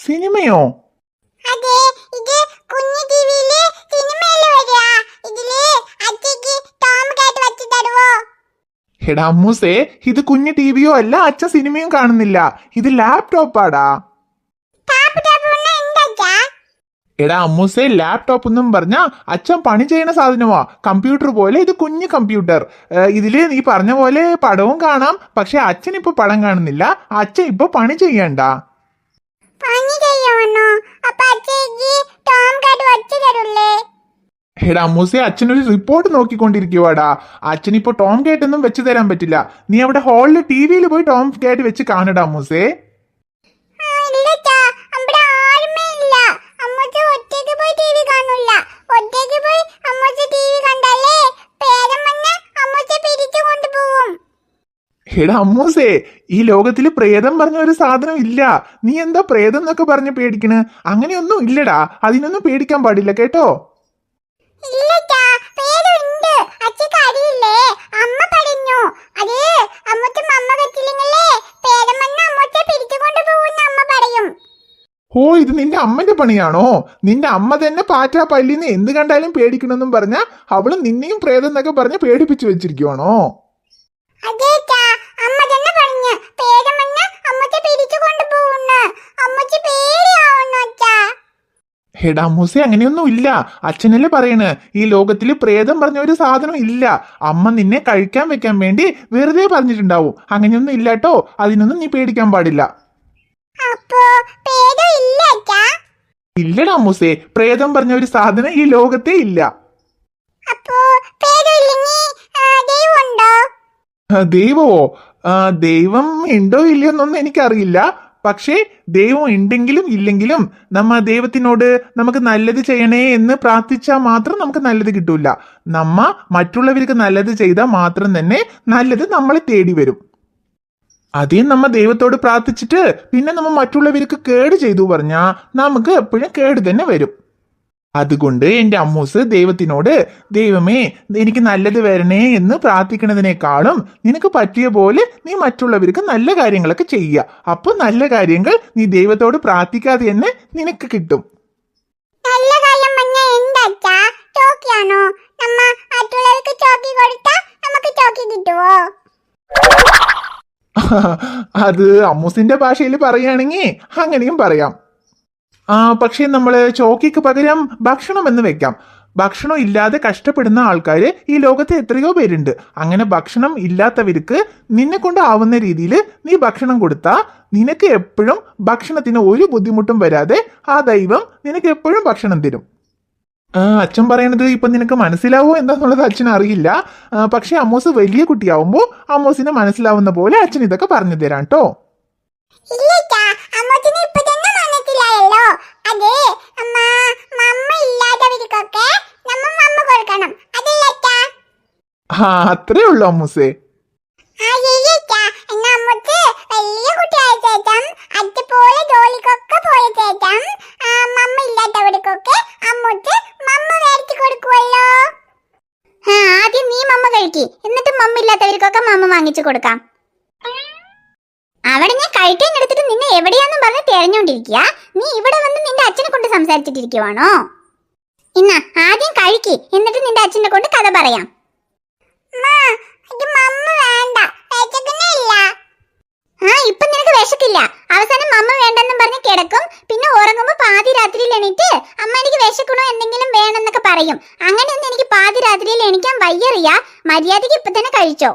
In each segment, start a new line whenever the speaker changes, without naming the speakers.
സിനിമയോ?
അതെ, ഇത് കുഞ്ഞു ടിവിയില് സിനിമയില് വരിക. ഇതില് അച്ഛക്ക് ടോം കാറ്റ് വെച്ച് തരുവോ?
എടാ അമ്മൂസേ, ഇത് കുഞ്ഞു ടിവിയോ അല്ല, അച്ഛൻ സിനിമയും കാണുന്നില്ല. ഇത് ലാപ്ടോപ്പാടാ. എടാ അമ്മൂസേ, ലാപ്ടോപ്പ് എന്നും പറഞ്ഞ അച്ഛൻ പണി ചെയ്യുന്ന സാധനമാ. കമ്പ്യൂട്ടർ പോലെ ഇത് കുഞ്ഞു കമ്പ്യൂട്ടർ. ഇതില് നീ പറഞ്ഞ പോലെ പടവും കാണാം. പക്ഷെ അച്ഛൻ ഇപ്പൊ പടം കാണുന്നില്ല. അച്ഛൻ ഇപ്പൊ പണി ചെയ്യണ്ട. എടാ അമ്മൂസേ, അച്ഛനൊരു റിപ്പോർട്ട് നോക്കിക്കൊണ്ടിരിക്കുവാടാ. അച്ഛനിപ്പോ ടോം കേട്ട് ഒന്നും വെച്ച് തരാൻ പറ്റില്ല. നീ അവിടെ ഹാളില് ടിവിയിൽ പോയി ടോം കേട്ട് വെച്ച് കാണടാ അമ്മൂസേ. എടാ അമ്മൂസേ, ഈ ലോകത്തില് പ്രേതം പറഞ്ഞ ഒരു സാധനം ഇല്ല. നീ എന്താ പ്രേതം എന്നൊക്കെ പറഞ്ഞ് പേടിക്കണ്? അങ്ങനെയൊന്നും ഇല്ലടാ. അതിനൊന്നും പേടിക്കാൻ പാടില്ല കേട്ടോ. ഓ, ഇത് നിന്റെ അമ്മന്റെ പണിയാണോ? നിന്റെ അമ്മ തന്നെ പാറ്റാ പല്ലിന്ന് എന്ത് കണ്ടാലും പേടിക്കണമെന്നും പറഞ്ഞ അവള് നിന്നെയും പ്രേതം എന്നൊക്കെ പറഞ്ഞ് പേടിപ്പിച്ചു വെച്ചിരിക്കുവാണോ? എടാ അമ്മൂസേ, അങ്ങനെയൊന്നും ഇല്ല. അച്ഛനല്ലേ പറയണ് ഈ ലോകത്തില് പ്രേതം പറഞ്ഞ ഒരു സാധനം ഇല്ല. അമ്മ നിന്നെ കഴിക്കാൻ വെക്കാൻ വേണ്ടി വെറുതെ പറഞ്ഞിട്ടുണ്ടാവും. അങ്ങനെയൊന്നും ഇല്ല കേട്ടോ. അതിനൊന്നും നീ പേടിക്കാൻ പാടില്ല. ഇല്ലടാ അമ്മൂസേ, പ്രേതം പറഞ്ഞ ഒരു സാധനം ഈ ലോകത്തേ ഇല്ല. ദൈവമോ? ദൈവം ഉണ്ടോ ഇല്ലയോന്നൊന്നും എനിക്കറിയില്ല. പക്ഷേ ദൈവം ഉണ്ടെങ്കിലും ഇല്ലെങ്കിലും നമ്മ ദൈവത്തിനോട് നമുക്ക് നല്ലത് ചെയ്യണേ എന്ന് പ്രാർത്ഥിച്ചാൽ മാത്രം നമുക്ക് നല്ലത് കിട്ടൂല. നമ്മ മറ്റുള്ളവർക്ക് നല്ലത് ചെയ്താൽ മാത്രം തന്നെ നല്ലത് നമ്മളെ തേടി വരും. അതേ നമ്മ ദൈവത്തോട് പ്രാർത്ഥിച്ചിട്ട് പിന്നെ നമ്മ മറ്റുള്ളവർക്ക് കേട് ചെയ്തു പറഞ്ഞാൽ നമുക്ക് എപ്പോഴും കേട് തന്നെ വരും. അതുകൊണ്ട് എന്റെ അമ്മൂസ് ദൈവത്തിനോട്, ദൈവമേ എനിക്ക് നല്ലത് വരണേ എന്ന് പ്രാർത്ഥിക്കുന്നതിനേക്കാളും നിനക്ക് പറ്റിയ പോലെ നീ മറ്റുള്ളവർക്ക് നല്ല കാര്യങ്ങളൊക്കെ ചെയ്യുക. അപ്പൊ നല്ല കാര്യങ്ങൾ നീ ദൈവത്തോട് പ്രാർത്ഥിക്കാതെ തന്നെ നിനക്ക് കിട്ടും. അത് അമ്മൂസിന്റെ ഭാഷയിൽ പറയുകയാണെങ്കിൽ അങ്ങനെയും പറയാം. പക്ഷെ നമ്മള് ചോക്കിക്ക് പകരം ഭക്ഷണം എന്ന് വെക്കാം. ഭക്ഷണം ഇല്ലാതെ കഷ്ടപ്പെടുന്ന ആൾക്കാര് ഈ ലോകത്ത് എത്രയോ പേരുണ്ട്. അങ്ങനെ ഭക്ഷണം ഇല്ലാത്തവർക്ക് നിന്നെ കൊണ്ട് ആവുന്ന രീതിയിൽ നീ ഭക്ഷണം കൊടുത്താ നിനക്ക് എപ്പോഴും ഭക്ഷണത്തിന് ഒരു ബുദ്ധിമുട്ടും വരാതെ ആ ദൈവം നിനക്ക് എപ്പോഴും ഭക്ഷണം തരും. അച്ഛൻ പറയണത് ഇപ്പൊ നിനക്ക് മനസ്സിലാവോ എന്താന്നുള്ളത് അച്ഛൻ അറിയില്ല. പക്ഷെ അമ്മൂസ് വലിയ കുട്ടിയാവുമ്പോ അമ്മൂസിന് മനസ്സിലാവുന്ന പോലെ അച്ഛൻ ഇതൊക്കെ പറഞ്ഞു തരാം കേട്ടോ. അത്രേ ഉള്ളൂ അമ്മൂസേ.
ആദ്യം നീ മമ്മ കഴിക്കി, എന്നിട്ട് മമ്മ ഇല്ലാത്തവർക്കൊക്കെ മമ്മ വാങ്ങിച്ചു കൊടുക്കാം. അവിടെ ഞാൻ കഴിക്കാൻ എടുത്തിട്ട് നിന്നെ എവിടെയാന്നും പറഞ്ഞ് തിരഞ്ഞോണ്ടിരിക്കുക. നീ ഇവിടെ വന്ന് നിന്റെ അച്ഛനെ കൊണ്ട് സംസാരിച്ചിട്ടിരിക്കുവാണോ? ഇന്ന ആദ്യം കഴിക്കി, എന്നിട്ട് നിന്റെ അച്ഛനെ കൊണ്ട് കഥ പറയാം. ഇപ്പൊ നിനക്ക് വിശക്കില്ല. അവസാനം മമ്മ വേണ്ടെന്നും പറഞ്ഞ് കിടക്കും. പിന്നെ ഉറങ്ങുമ്പോ പാതി രാത്രിയിൽ എണീറ്റ് അമ്മ എനിക്ക് വിശക്കണോ എന്തെങ്കിലും വേണമെന്നൊക്കെ പറയും. അങ്ങനെയൊന്നും എനിക്ക് പാതി രാത്രിയിൽ എണീക്കാൻ വയ്യറിയ. മര്യാദക്ക് ഇപ്പൊ തന്നെ കഴിച്ചോ.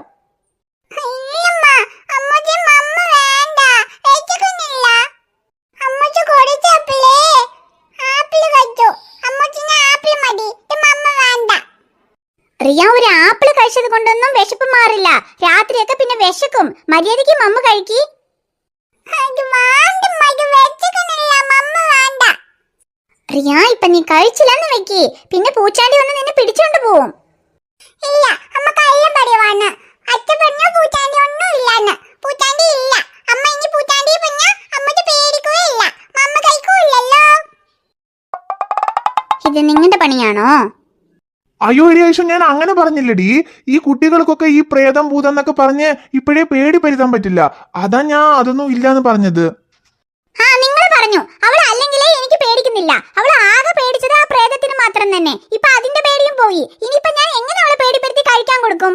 റിയ, ഒരു ആപ്പിൾ കഴിച്ചത് കൊണ്ടൊന്നും വിശപ്പ് മാറില്ല. രാത്രിയൊക്കെ പിന്നെ വിശക്കും. മര്യാദയ്ക്ക് മമ്മ കഴിക്കി. റിയ, ഇപ്പൊ നീ കഴിച്ചില്ലെന്ന് വെക്കി, പിന്നെ പൂച്ചാണ്ടി വന്ന് നിന്നെ പിടിച്ചോണ്ട് പോവും. ഇത് നിങ്ങളുടെ പണിയാണോ?
അയ്യോ ഏകദേശം ഞാൻ അങ്ങനെ പറഞ്ഞില്ലടി. ഈ കുട്ടികൾക്കൊക്കെ ഈ പ്രേതം ഭൂതം എന്നൊക്കെ പറഞ്ഞ് ഇപ്പോഴേ പേടി പരുത്താൻ പറ്റില്ല. അതാ ഞാൻ അതൊന്നും ഇല്ലാന്ന് പറഞ്ഞത്.
നിങ്ങൾ പറഞ്ഞു അവൾ പേടിക്കുന്നില്ല. അവൾ ആകെ പേടിച്ചത് ആ പ്രേതത്തിന് മാത്രം തന്നെ. ഇപ്പൊ അതിന്റെ പേടിയും പോയി. ഇനിയിപ്പൊ ഞാൻ എങ്ങനെ അവളെ പേടിപ്പെടുത്തി കഴിക്കാൻ കൊടുക്കും?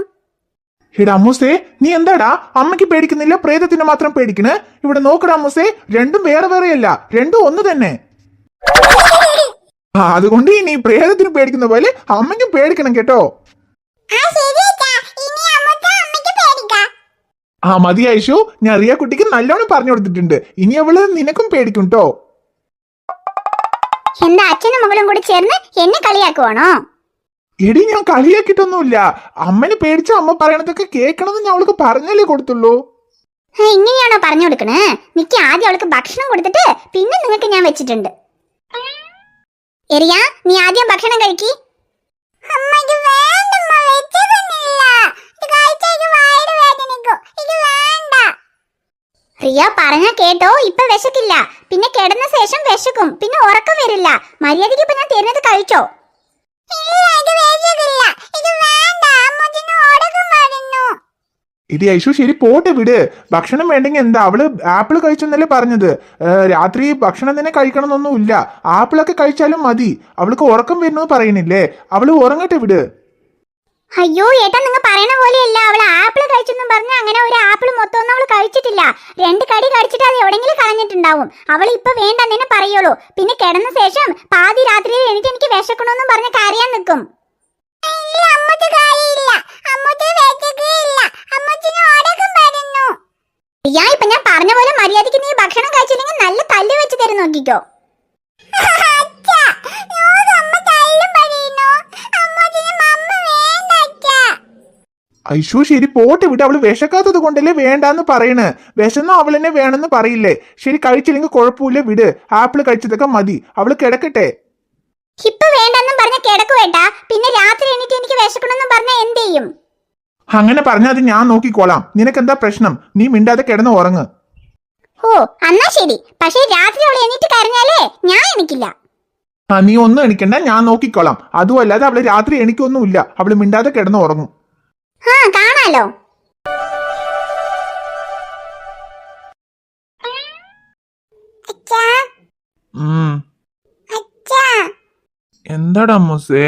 എടാ അമ്മൂസേ, നീ എന്താടാ അമ്മയ്ക്ക് പേടിക്കുന്നില്ല, പ്രേതത്തിന് മാത്രം പേടിക്കണ്? ഇവിടെ നോക്കടാ അമ്മൂസേ, രണ്ടും വേറെ വേറെയല്ല, രണ്ടും ഒന്ന് തന്നെ. അതുകൊണ്ട് ഇനി പ്രേതത്തിന് പേടിക്കുന്ന പോലെ അമ്മയ്ക്കും പേടിക്കണം കേട്ടോ. മതി ഐഷു, ഞാൻ റിയ കുട്ടിക്ക് നല്ലോണം പറഞ്ഞു കൊടുത്തിട്ടുണ്ട്. ഇനി അവള് നിനക്കും പേടിക്കും കേട്ടോ.
എന്താ അച്ഛനും മകളും കൂടി ചേർന്ന് എന്നെ കളിയാക്കുവാണോ?
എടി, ഞാൻ കളിയാക്കിയിട്ടൊന്നുമില്ല. അമ്മനെ പേടിച്ച അമ്മ പറയണതൊക്കെ കേൾക്കണമെന്ന് ഞാൻ അവൾക്ക് പറഞ്ഞല്ലേ കൊടുത്തുള്ളൂ.
ഇങ്ങനെയാണോ പറഞ്ഞു കൊടുക്കണേ? നിക്ക് ആദ്യം അവൾക്ക് ഭക്ഷണം കൊടുത്തിട്ട് പിന്നെ നിങ്ങൾക്ക് ഞാൻ വെച്ചിട്ടുണ്ട്. എറിയ, നീ ആദ്യം ഭക്ഷണം കഴിക്കി. റിയ പറഞ്ഞ കേട്ടോ, ഇപ്പൊ വിശക്കില്ല. പിന്നെ കിടന്ന ശേഷം വിശക്കും, പിന്നെ ഉറക്കം വരില്ല. മര്യാദയ്ക്ക് ഇപ്പൊ ഞാൻ തരുന്നത് കഴിച്ചോ.
ഇടി ഐഷു, ശരി പോട്ടെ വിട്. ഭക്ഷണം വേണ്ടെങ്കിൽ എന്താ, അവള് ആപ്പിൾ കഴിച്ചെന്നല്ലേ പറഞ്ഞത്. രാത്രി ഭക്ഷണം തന്നെ കഴിക്കണമെന്നൊന്നുമില്ല. ആപ്പിളൊക്കെ കഴിച്ചാലും മതി. അവൾക്ക് ഉറക്കം വരുന്നു പറയുന്നില്ലേ, അവള് ഉറങ്ങട്ടെ വിട്.
അയ്യോ ഏട്ടാ, നിങ്ങൾ പറയണ പോലെയല്ല. അവൾ ആപ്പിൾ കഴിച്ചെന്നും പറഞ്ഞ അങ്ങനെ ഒരു ആപ്പിൾ മൊത്തം ഒന്നും അവൾ കഴിച്ചിട്ടില്ല. 2 കടി കഴിച്ചിട്ട് അത് എവിടെങ്കിലും കളഞ്ഞിട്ടുണ്ടാവും. അവൾ ഇപ്പൊ വേണ്ടെന്നെ പറയുള്ളൂ. പിന്നെ കിടന്ന ശേഷം പാതി രാത്രിയിൽ എനിക്ക് വിശക്കണമെന്നും പറഞ്ഞ് കരയാൻ നിൽക്കും. ഇപ്പൊ ഞാൻ പറഞ്ഞ പോലെ മര്യാദയ്ക്ക് നീ ഭക്ഷണം കഴിച്ചില്ലെങ്കിൽ നല്ല തല്ല് വെച്ച് തരും, നോക്കിക്കോ.
ഐഷു ശരി പോട്ടെ വിട്ട്. അവള് വിശക്കാത്തത് കൊണ്ടല്ലേ വേണ്ടാന്ന് പറയണ്. വിശന്നോ അവൾ എന്നെ വേണമെന്ന് പറയില്ലേ. ശരി കഴിച്ചില്ലെങ്കിൽ കുഴപ്പമില്ല വിട്. ആപ്പിൾ കഴിച്ചതൊക്കെ മതി. അവള് കിടക്കട്ടെ.
ഇപ്പൊ വേണ്ടെന്നും പറഞ്ഞ കിടക്കുവേട്ടാ. പിന്നെ രാത്രി എനിക്ക് വിശക്കണമെന്നും പറഞ്ഞാൽ എന്ത് ചെയ്യും?
അങ്ങനെ പറഞ്ഞാൽ അത് ഞാൻ നോക്കിക്കോളാം. നിനക്കെന്താ പ്രശ്നം? നീ മിണ്ടാതെ കിടന്ന് ഉറങ്ങ്.
ഓ എന്നാ ശരി. പക്ഷേ രാത്രി അവൾ എണീറ്റ് കരഞ്ഞാലേ ഞാൻ എണിക്കില്ല.
നീ ഒന്നും എണിക്കണ്ട, ഞാൻ നോക്കിക്കോളാം. അതുമല്ലാതെ അവള് രാത്രി എണിക്കൊന്നുമില്ല. അവള് മിണ്ടാതെ കിടന്ന് ഉറങ്ങും.
കാണാലോ.
എന്താടാ അമ്മൂസേ?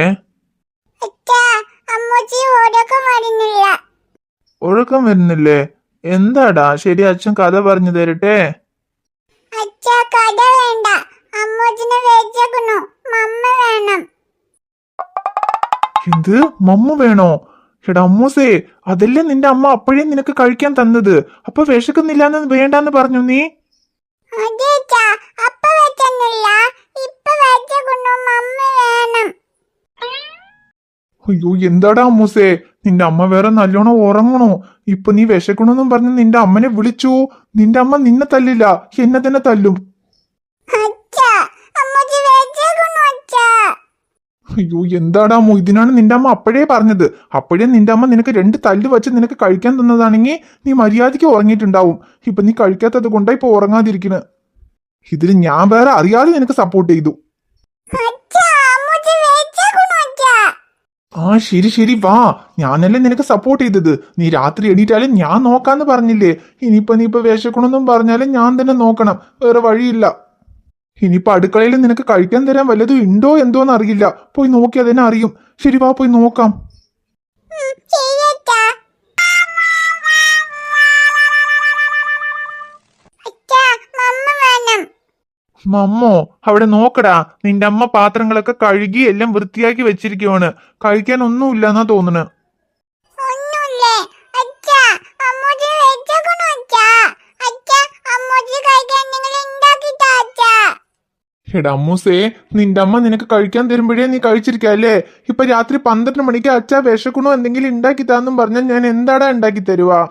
ഉറക്കം വരുന്നില്ലേ? എന്താടാ? ശരി, അച്ഛൻ കഥ പറഞ്ഞു തരട്ടെ. എന്ത് മമ്മ വേണോ? എടാ അമ്മൂസേ, അതല്ലേ നിന്റെ അമ്മ അപ്പോഴേ നിനക്ക് കഴിക്കാൻ തന്നത്. അപ്പൊ വിശക്കുന്നില്ലാന്ന് വേണ്ടാന്ന് പറഞ്ഞു നീ. അയ്യോ എന്താടാ അമ്മൂസേ, നിന്റെ അമ്മ വേറെ നല്ലോണം ഉറങ്ങണോ? ഇപ്പൊ നീ വിശക്കണമെന്നും പറഞ്ഞ് നിന്റെ അമ്മനെ വിളിച്ചു. നിന്റെ അമ്മ നിന്നെ തല്ലില്ല, എന്നെ തന്നെ തല്ലും. അയ്യോ എന്താടാ അമ്മ, ഇതിനാണ് നിന്റെ അമ്മ അപ്പോഴേ പറഞ്ഞത്. അപ്പോഴേ നിന്റെ അമ്മ നിനക്ക് 2 തല്ല് വെച്ച് നിനക്ക് കഴിക്കാൻ തന്നതാണെങ്കിൽ നീ മര്യാദയ്ക്ക് ഉറങ്ങിയിട്ടുണ്ടാവും. ഇപ്പൊ നീ കഴിക്കാത്തത് കൊണ്ടാ ഇപ്പൊ ഉറങ്ങാതിരിക്കണ്. ഇതിൽ ഞാൻ വേറെ അറിയാതെ നിനക്ക് സപ്പോർട്ട് ചെയ്തു. ശരി ശരി വാ, ഞാനല്ലേ നിനക്ക് സപ്പോർട്ട് ചെയ്തത്. നീ രാത്രി എണീറ്റാലും ഞാൻ നോക്കാന്ന് പറഞ്ഞില്ലേ. ഇനിയിപ്പൊ നീ ഇപ്പൊ വിശക്കണമെന്നും പറഞ്ഞാലും ഞാൻ തന്നെ നോക്കണം, വേറെ വഴിയില്ല. ഇനിയിപ്പൊ അടുക്കളയിൽ നിനക്ക് കഴിക്കാൻ തരാൻ വല്ലതും ഉണ്ടോ എന്തോന്ന് അറിയില്ല. പോയി നോക്കി അതിനെ അറിയും. ശരി വാ, പോയി നോക്കാം. മമ്മോ, അവിടെ നോക്കടാ. നിന്റെ അമ്മ പാത്രങ്ങളൊക്കെ കഴുകി എല്ലാം വൃത്തിയാക്കി വെച്ചിരിക്കുവാണ്. കഴിക്കാൻ ഒന്നുമില്ലെന്നാ തോന്നുന്നു. എടാ അമ്മൂസേ, നിന്റെ അമ്മ നിനക്ക് കഴിക്കാൻ തരുമ്പോഴേ നീ കഴിച്ചിരിക്കല്ലേ. ഇപ്പൊ രാത്രി 12 മണിക്ക് അച്ഛാ വിശക്കണോ എന്തെങ്കിലും ഉണ്ടാക്കി താന്നും പറഞ്ഞാൽ ഞാൻ എന്താടാ ഉണ്ടാക്കി തരുവാ?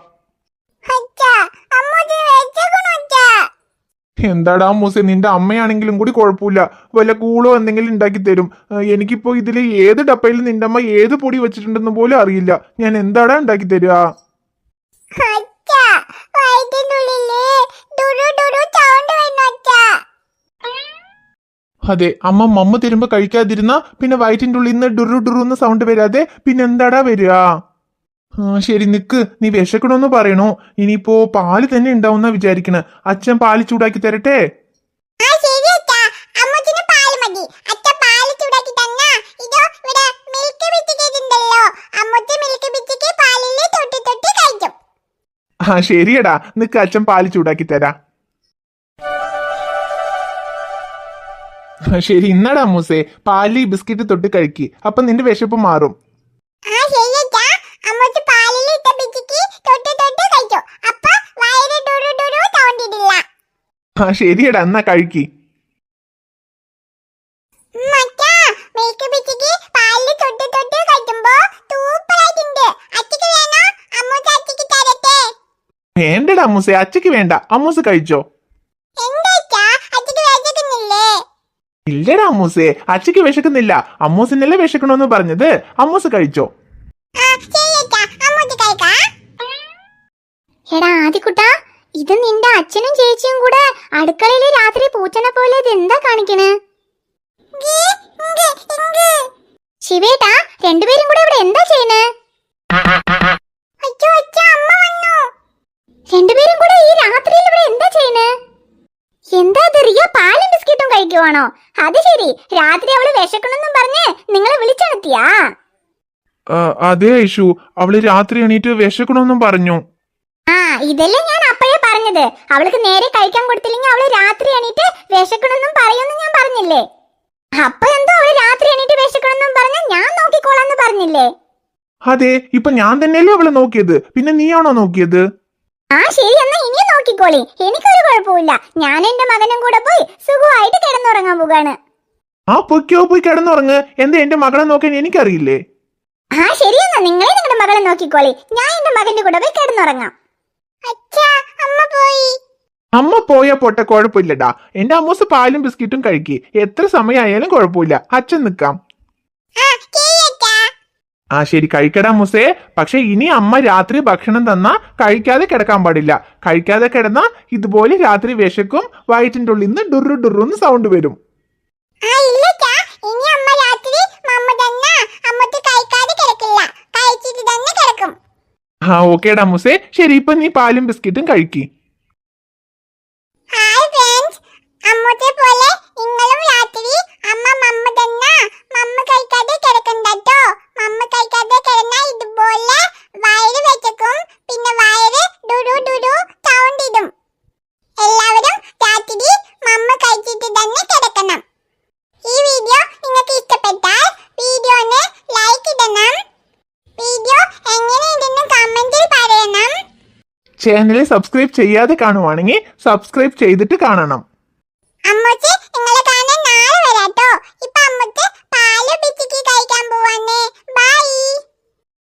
എന്താടാ മൂസെ, നിന്റെ അമ്മയാണെങ്കിലും കൂടി കുഴപ്പമില്ല, വല്ല കൂളോ എന്തെങ്കിലും ഉണ്ടാക്കി തരും. എനിക്കിപ്പോ ഇതിൽ ഏത് ഡപ്പയിൽ നിന്റെ അമ്മ ഏത് പൊടി വെച്ചിട്ടുണ്ടെന്ന് പോലും അറിയില്ല. ഞാൻ എന്താടാ ഉണ്ടാക്കി തരുക? അതെ, മമ്മ തരുമ്പോ കഴിക്കാതിരുന്ന പിന്നെ വയറ്റിന്റെ ഉള്ളിൽ നിന്ന് ഡുറു ഡുറുന്ന് സൗണ്ട് വരാതെ പിന്നെ എന്താടാ വരിക? ശരി നിക്ക്, നീ വിശക്കണമെന്ന് പറയണോ? ഇനിയിപ്പോ പാല് തന്നെ ഉണ്ടാവുന്ന വിചാരിക്കണ. അച്ഛൻ പാല് ചൂടാക്കി തരട്ടെ? ആ ശരിയടാ, നിക്ക് അച്ഛൻ പാല് ചൂടാക്കി തരാം. ശരി, ഇന്നടാ അമ്മൂസേ പാല് ബിസ്ക്കറ്റ് തൊട്ട് കഴിക്ക്, അപ്പൊ നിന്റെ വിശപ്പ് മാറും.
ആ ശരിയച്ചാ, അമ്മൂസ് പാലിലിട്ട ബിസ്ക്കറ്റ് തൊട്ട് തൊട്ട് കഴിച്ചു. അപ്പൊ വയറ് ഡുറു ഡുറു സൗണ്ട് ഇടില്ല.
ആ ശരിയടാ, എന്നാ കഴിക്ക്.
മച്ചാ, മിൽക്ക് ബിസ്ക്കറ്റ് പാലിൽ തൊട്ട് തൊട്ട് കഴിക്കുമ്പോ സൂപ്പറായിട്ടുണ്ട്. അച്ഛക്ക് വേണോ? അമ്മൂസ് അച്ഛക്ക് തരട്ടെ?
വേണ്ടടാ അമ്മൂസേ, അച്ഛക്ക് വേണ്ട, അമ്മൂസ് കഴിച്ചോ.
എന്താച്ചാ, അച്ഛക്ക് വിശക്കുന്നില്ലേ?
ഇല്ലടാ അമ്മൂസേ, അച്ഛക്ക് വിശക്കുന്നില്ല. അമ്മൂസിനല്ലേ വിശക്കണമെന്ന് പറഞ്ഞത്, അമ്മൂസ് കഴിച്ചോ.
ആ ശരിയച്ചാ, അമ്മൂസ് കഴിക്കാം. എടാ ആദിക്കുട്ടാ, ഇത് നിന്റെ അച്ഛനും ചേച്ചിയും കൂടെ അടുക്കളയില് രാത്രി പൂച്ചനെ പോലെ ഇതെന്താ കാണിക്കണേ? ശിവേട്ടാ, രണ്ടുപേരും കൂടെ ഇവിടെ എന്താ ചെയ്യണേ? രണ്ടുപേരും കൂടെ ഈ രാത്രിയിൽ ഇവിടെ എന്താ ചെയ്യണേ? എന്താ ഇത്, റിയ പാലും ബിസ്ക്കറ്റും കഴിക്കുവാണോ? അത് ശരി, രാത്രി അവള് വിശക്കണമെന്നും പറഞ്ഞ് നിങ്ങളെ വിളിച്ചെണുത്തിയാ?
അതെ ഐഷു, അവള് രാത്രി എണീറ്റ് വിശക്കണമെന്നും പറഞ്ഞു.
ആ ഇതല്ലേ ഞാൻ അപ്പോഴേ പറഞ്ഞത്. അവൾക്ക് നേരെ കഴിക്കാൻ കൊടുത്തില്ലെങ്കിൽ അവള് രാത്രി എണീറ്റ് വിശക്കണമെന്നും പറയുമെന്ന് ഞാൻ പറഞ്ഞില്ലേ? അപ്പൊ എന്തോ അവള് രാത്രി എണീറ്റ് വിശക്കണമെന്നും പറഞ്ഞ ഞാൻ നോക്കിക്കോളാന്ന് പറഞ്ഞില്ലേ?
അതെ, ഇപ്പൊ ഞാൻ തന്നെയല്ലേ അവളെ നോക്കിയത്, പിന്നെ നീയാണോ നോക്കിയത്?
ആ ശരി, എന്നാ ഇനിയും നോക്കിക്കോളി, എനിക്കൊരു കുഴപ്പമില്ല. ഞാൻ എന്റെ മകനും കൂടെ പോയി സുഖമായിട്ട് കിടന്നുറങ്ങാൻ പോകാണ്.
ആ പൊയ്ക്കോ, പോയി കിടന്നുറങ്ങ്. എന്താ എന്റെ മകളെ നോക്കാൻ എനിക്കറിയില്ലേ?
ആ ശരിയെന്നാ, നിങ്ങളെ നിങ്ങളുടെ മകളെ നോക്കിക്കോളി, ഞാൻ എന്റെ മകന്റെ കൂടെ പോയി കിടന്നുറങ്ങാം. അച്ഛാ, അമ്മ പോയി.
അമ്മ പോയാ പോട്ടെ, കുഴപ്പമില്ലടാ. എന്റെ അമ്മൂസ് പാലും ബിസ്ക്കറ്റും കഴിക്ക്, എത്ര സമയമായാലും കുഴപ്പമില്ല, അച്ഛൻ നിക്കാം. ആ ശരി, കഴിക്കടാ മുസേ. പക്ഷെ ഇനി അമ്മ രാത്രി ഭക്ഷണം തന്നാ കഴിക്കാതെ കിടക്കാൻ പാടില്ല. കഴിക്കാതെ കിടന്നാ ഇതുപോലെ രാത്രി വിശക്കും, വയറ്റിന്റെ ഉള്ളിൽ നിന്ന് ഡുറു ഡുറുന്ന് സൗണ്ട് വരും. ആ ഓക്കേടാ മുസേ, ശരി, ഇപ്പൊ നീ പാലും ബിസ്ക്കറ്റും കഴിക്ക്. ചാനൽ സബ്സ്ക്രൈബ് ചെയ്യാതെ കാണുവാണെങ്കിൽ സബ്സ്ക്രൈബ് ചെയ്തിട്ട് കാണണം.